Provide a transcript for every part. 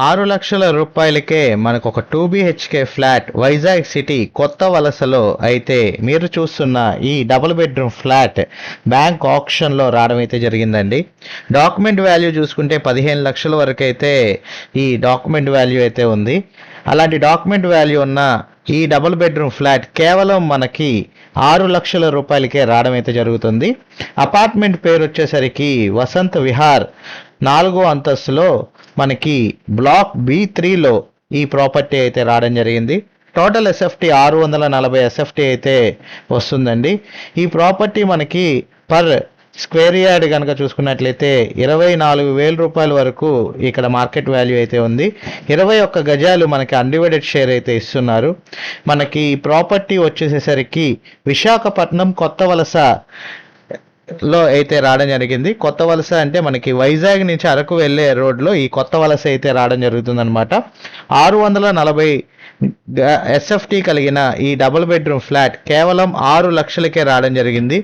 6,00,000 రూపాయలకే మనకు ఒక 2 BHK ఫ్లాట్ వైజాగ్ సిటీ కొత్త వలసలో అయితే మీరు చూస్తున్న ఈ డబుల్ బెడ్రూమ్ ఫ్లాట్ బ్యాంక్ ఆప్షన్లో రావడం అయితే జరిగిందండి. డాక్యుమెంట్ వాల్యూ చూసుకుంటే 15,00,000 వరకు అయితే ఈ డాక్యుమెంట్ వాల్యూ అయితే ఉంది. అలాంటి డాక్యుమెంట్ వాల్యూ ఉన్న ఈ డబుల్ బెడ్రూమ్ ఫ్లాట్ కేవలం మనకి 6,00,000 రూపాయలకే రావడం అయితే జరుగుతుంది. అపార్ట్మెంట్ పేరు వచ్చేసరికి వసంత్ విహార్ 4వ అంతస్తులో మనకి బ్లాక్ B3లో ఈ ప్రాపర్టీ అయితే రావడం జరిగింది. టోటల్ ఎస్ఎఫ్టీ 640 ఎస్ఎఫ్టీ అయితే వస్తుందండి. ఈ ప్రాపర్టీ మనకి పర్ స్క్వేర్ యార్డ్ కనుక చూసుకున్నట్లయితే 24,000 రూపాయల వరకు ఇక్కడ మార్కెట్ వాల్యూ అయితే ఉంది. 21 గజాలు మనకి అన్డివైడెడ్ షేర్ అయితే ఇస్తున్నారు. మనకి ఈ ప్రాపర్టీ వచ్చేసేసరికి విశాఖపట్నం కొత్త వలస లో అయితే రావడం జరిగింది. కొత్త వలస అంటే మనకి వైజాగ్ నుంచి అరకు వెళ్ళే రోడ్లో ఈ కొత్త వలస అయితే రావడం జరుగుతుందన్నమాట. 640 ఎస్ఎఫ్టీ కలిగిన ఈ డబుల్ బెడ్రూమ్ ఫ్లాట్ కేవలం 6,00,000కే రావడం జరిగింది.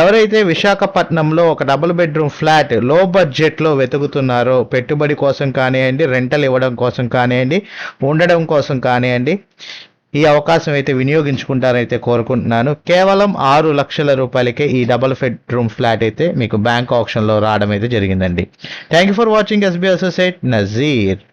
ఎవరైతే విశాఖపట్నంలో ఒక డబుల్ బెడ్రూమ్ ఫ్లాట్ లో బడ్జెట్లో వెతుకుతున్నారో, పెట్టుబడి కోసం కానివ్వండి, రెంటల్ ఇవ్వడం కోసం కానివ్వండి, ఉండడం కోసం కానివ్వండి, ఈ అవకాశం అయితే వినియోగించుకుంటారైతే కోరుకుంటున్నాను. కేవలం 6,00,000 రూపాయలకే ఈ డబుల్ బెడ్రూమ్ ఫ్లాట్ అయితే మీకు బ్యాంక్ ఆప్షన్లో రావడం అయితే జరిగిందండి. Thank you for watching SB associate Nazir.